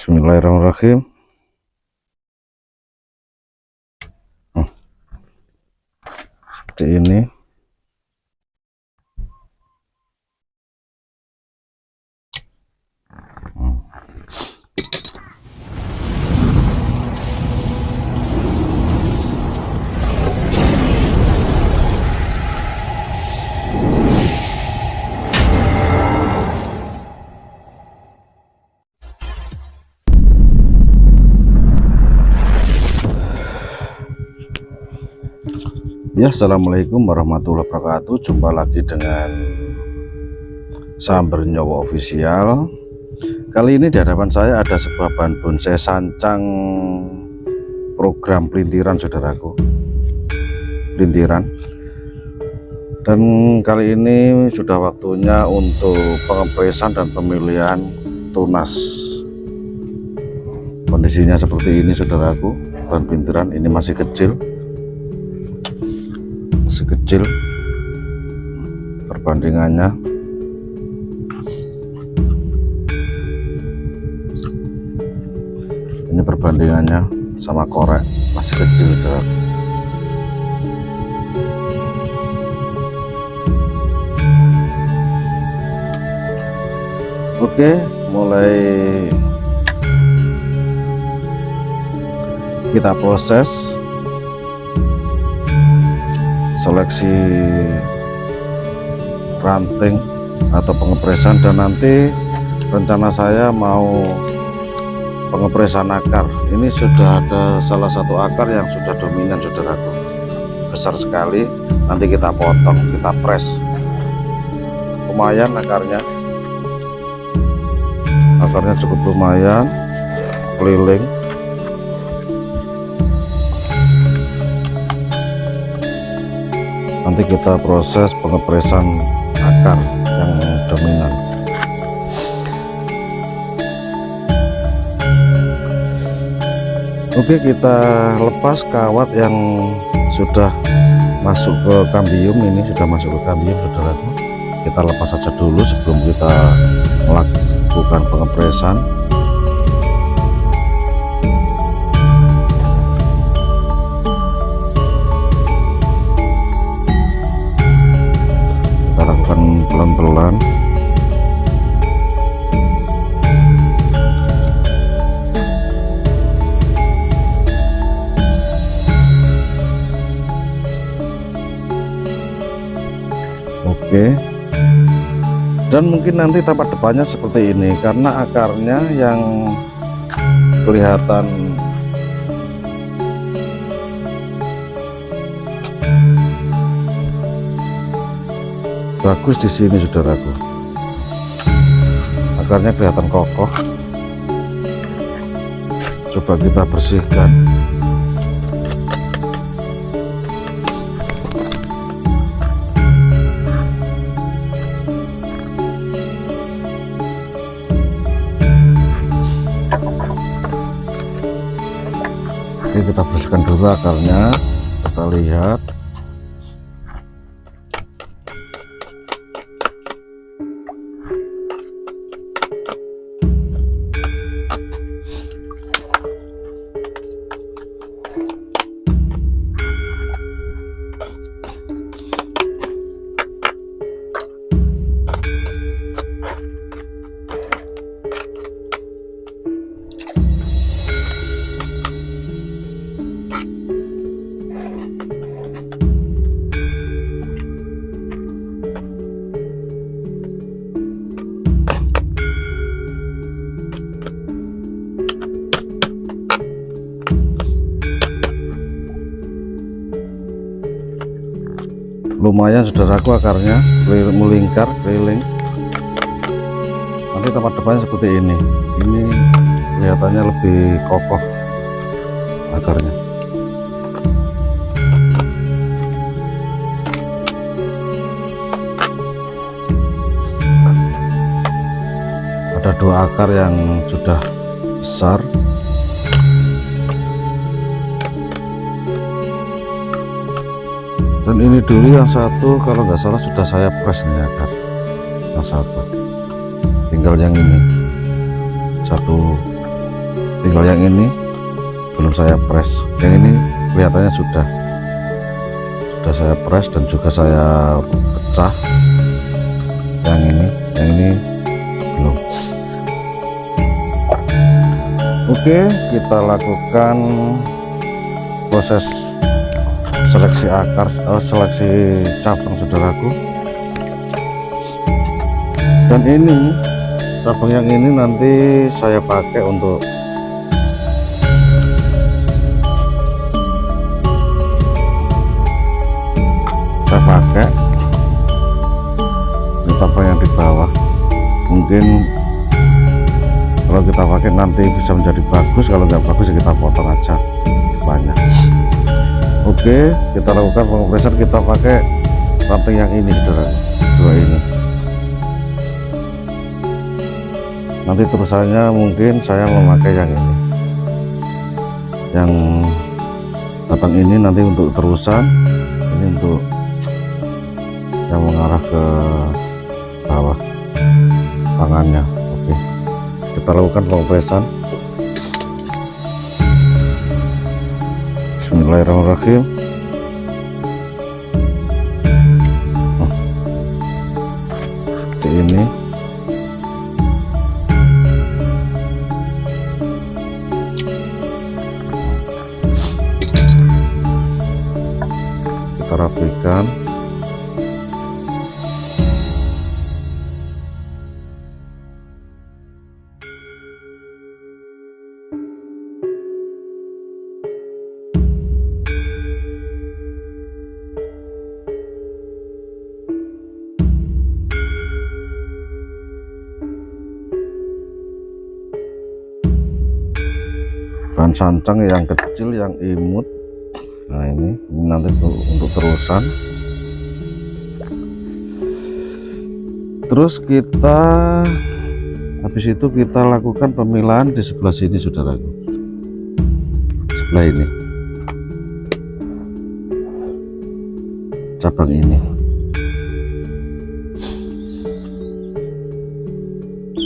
Bismillahirrahmanirrahim. Seperti ini. Ya, assalamualaikum warahmatullahi wabarakatuh. Jumpa lagi dengan Samber Nyowo Official. Kali ini di hadapan saya ada sebuah bahan bonsai sancang program pelintiran, saudaraku. Pelintiran. Dan kali ini sudah waktunya untuk pengepresan dan pemilihan tunas. Kondisinya seperti ini, saudaraku. Bahan pelintiran ini masih kecil perbandingannya. Ini perbandingannya sama korek, masih kecil, saudara. Oke, mulai kita proses seleksi ranting atau pengepresan, dan nanti rencana saya mau pengepresan akar. Ini sudah ada salah satu akar yang sudah dominan, saudaraku, besar sekali. Nanti kita potong, kita press. Lumayan akarnya cukup lumayan, keliling. Nanti kita proses pengepresan akar yang dominan. Oke, kita lepas kawat yang sudah masuk ke kambium. Ini sudah masuk ke kambium, saudaraku. Kita lepas saja dulu sebelum kita melakukan pengepresan. Pelan-pelan. Oke. Dan mungkin nanti tampak depannya seperti ini karena akarnya yang kelihatan bagus di sini, saudaraku. Akarnya kelihatan kokoh. Coba kita bersihkan. Oke, kita bersihkan dulu akarnya. Kita lihat. Lumayan, saudaraku, akarnya melingkar keliling. Nanti tempat depannya seperti ini. Ini kelihatannya lebih kokoh akarnya. Ada dua akar yang sudah besar. Dan ini dulu yang satu, kalau nggak salah sudah saya press nih akar yang satu. Tinggal yang ini satu tinggal yang ini belum saya press. Yang ini kelihatannya sudah saya press dan juga saya pecah. Yang ini belum. Oke, kita lakukan proses seleksi akar, seleksi cabang, saudaraku. Dan ini cabang yang ini nanti saya pakai untuk ini cabang yang di bawah. Mungkin kalau kita pakai nanti bisa menjadi bagus, kalau nggak bagus ya kita potong aja banyak. Oke, kita lakukan pengopresan. Kita pakai ranting yang ini, saudara, dua ini. Nanti terusannya mungkin saya memakai yang ini, yang batang ini nanti untuk terusan, ini untuk yang mengarah ke bawah tangannya. Oke, kita lakukan pengopresan. Bismillahirrahmanirrahim. Seperti ini. Kita rapikan. Bahan sancang yang kecil, yang imut. Nah ini nanti untuk terusan. Terus kita habis itu kita lakukan pemilahan di sebelah sini, saudaraku, sebelah ini cabang ini.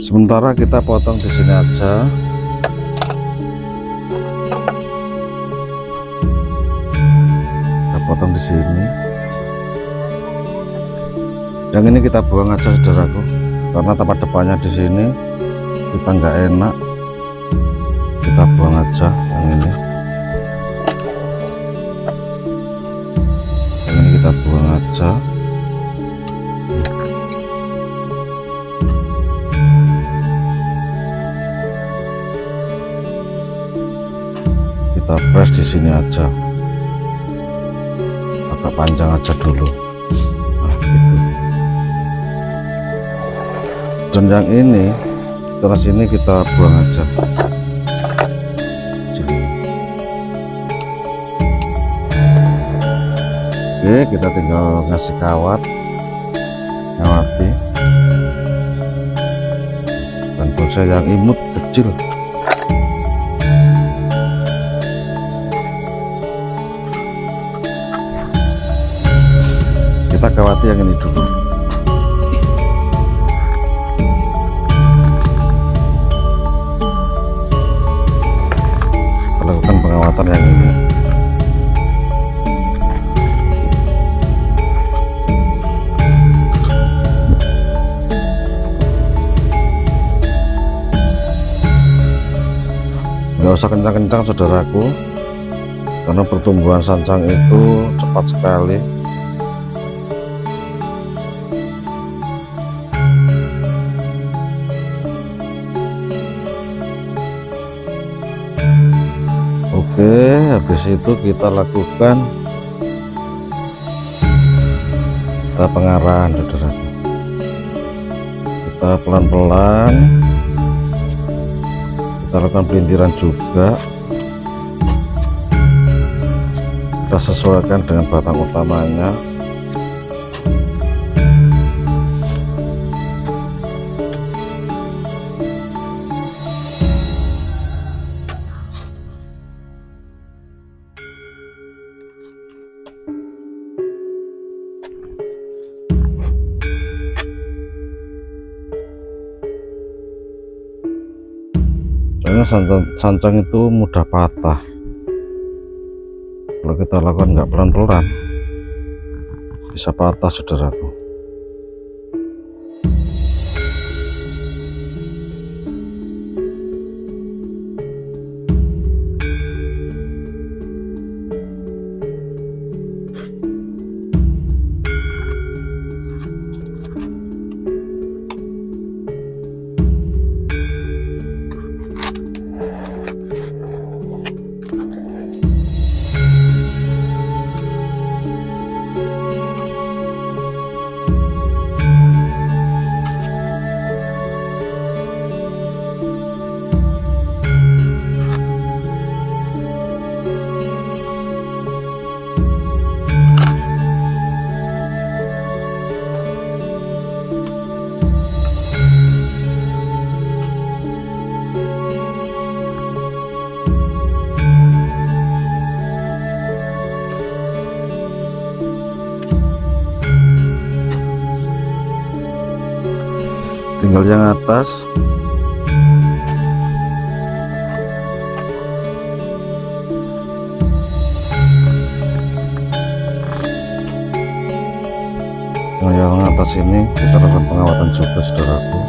Sementara kita potong di sini aja. Potong di sini. Yang ini kita buang aja, saudaraku, karena tapak depannya di sini kita nggak enak. Kita buang aja yang ini. Yang ini kita buang aja. Kita press di sini aja. Panjang aja dulu. Nah, gitu. Dan yang ini terus ini kita buang aja. Oke, kita tinggal ngasih kawat, ngawati, dan bonsai yang imut kecil. Kita kawati yang ini dulu. Kita lakukan pengawatan yang ini. Nggak usah kencang-kencang, saudaraku, karena pertumbuhan sancang itu cepat sekali. Oke, habis itu kita lakukan pengarahan, saudara. Kita pelan-pelan kita lakukan pelintiran juga. Kita sesuaikan dengan batang utamanya. biasanya sancang itu mudah patah kalau kita lakukan nggak pelan-pelan, bisa patah saudaraku. Tinggal yang atas. Nah, yang atas ini kita lakukan pengawatan juga saudaraku.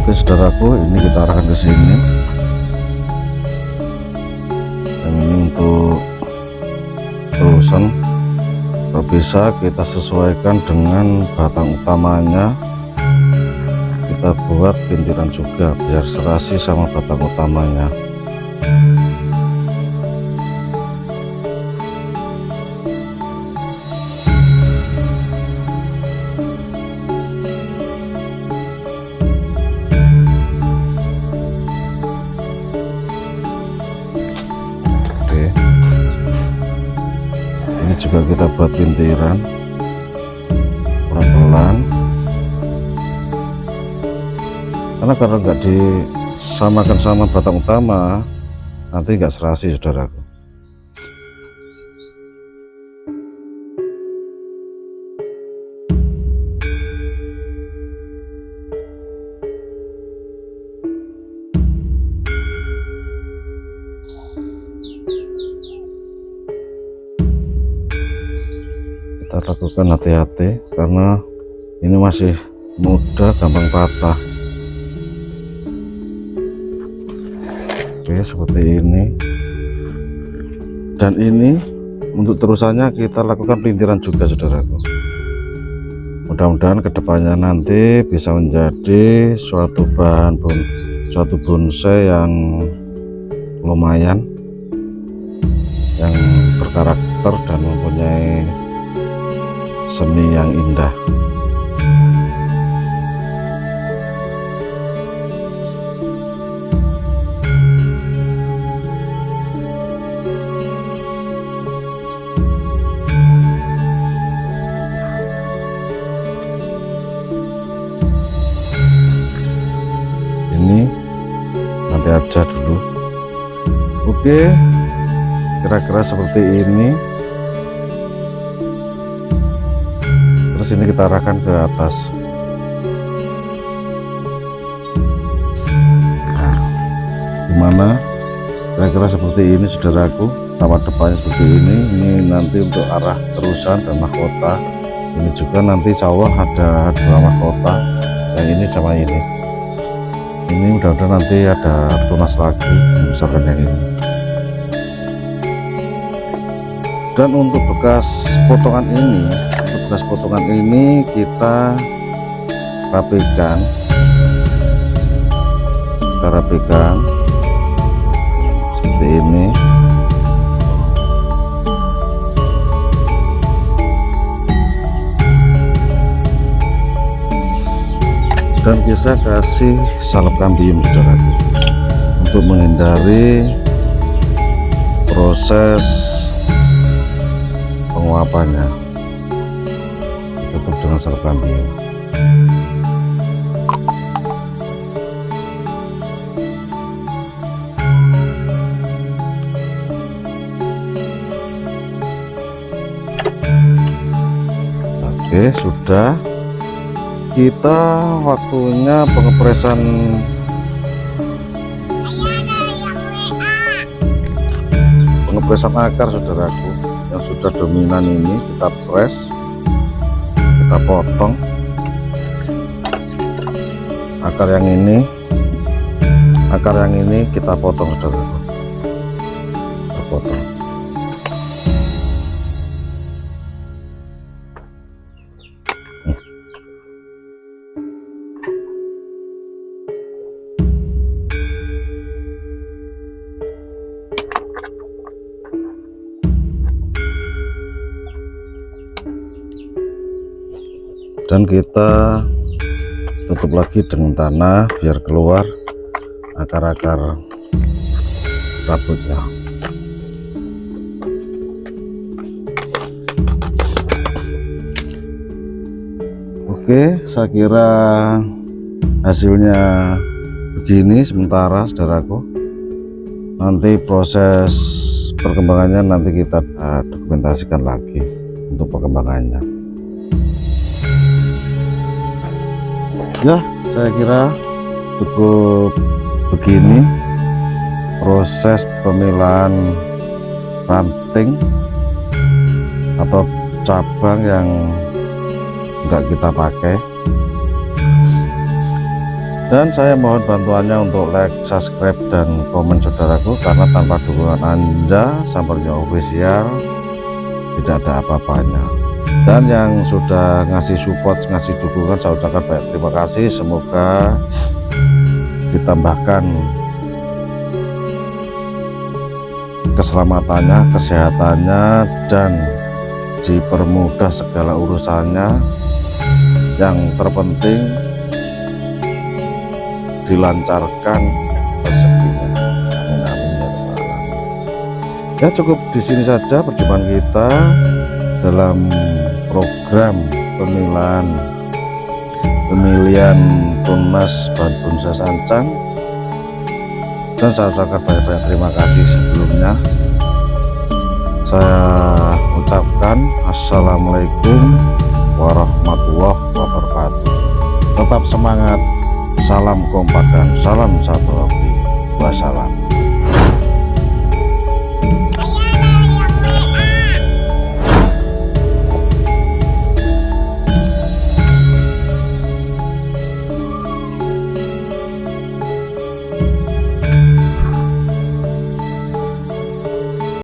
Oke saudaraku, ini kita arahkan ke sini. Dan ini untuk terusan. Kalau bisa kita sesuaikan dengan batang utamanya. Kita buat bintiran juga biar serasi sama batang utamanya. Ini juga kita buat bintiran pelan-pelan, karena kalau nggak disamakan sama batang utama nanti nggak serasi saudaraku. Kita lakukan hati-hati karena ini masih muda, gampang patah. Oke, seperti ini. Dan ini untuk terusannya kita lakukan pelintiran juga saudaraku. Mudah-mudahan kedepannya nanti bisa menjadi suatu bonsai yang lumayan, yang berkarakter dan mempunyai seni yang indah. Ini nanti aja dulu. Oke, kira-kira seperti ini. Terus ini kita arahkan ke atas. Nah, gimana? Kira-kira seperti ini saudaraku. Nama depannya seperti ini. Ini nanti untuk arah terusan dan mahkota. Ini juga nanti insya Allah ada 2 mahkota. Yang ini sama ini. Ini mudah-mudahan nanti ada tunas lagi membesarkan yang ini. Dan untuk bekas potongan ini kita rapikan seperti ini. dan kita kasih salep kambium saudaraku untuk menghindari proses penguapannya. Tutup dengan salep kambium. Oke, sudah. Kita waktunya pengepresan akar saudaraku yang sudah dominan ini. Kita press, kita potong akar yang ini kita potong saudaraku, kita potong. Dan kita tutup lagi dengan tanah biar keluar akar-akar rambutnya. Oke, saya kira hasilnya begini sementara saudaraku. Nanti proses perkembangannya nanti kita dokumentasikan lagi untuk perkembangannya. Ya, saya kira cukup begini proses pemilahan ranting atau cabang yang enggak kita pakai. Dan saya mohon bantuannya untuk like, subscribe, dan komen saudaraku, karena tanpa dukungan Anda Sampernya Official tidak ada apa-apanya. Dan yang sudah ngasih support, ngasih dukungan, saya ucapkan banyak terima kasih. Semoga ditambahkan keselamatannya, kesehatannya, dan dipermudah segala urusannya. Yang terpenting dilancarkan rezekinya. Amin amin ya rabbal alamin. Ya, cukup di sini saja perjumpaan kita dalam program pemilihan tunas bahan bonsai sancang. Dan saya ucapkan banyak-banyak terima kasih sebelumnya. Saya ucapkan assalamualaikum warahmatullahi wabarakatuh. Tetap semangat, salam kompak dan salam satu hobi. Wassalam.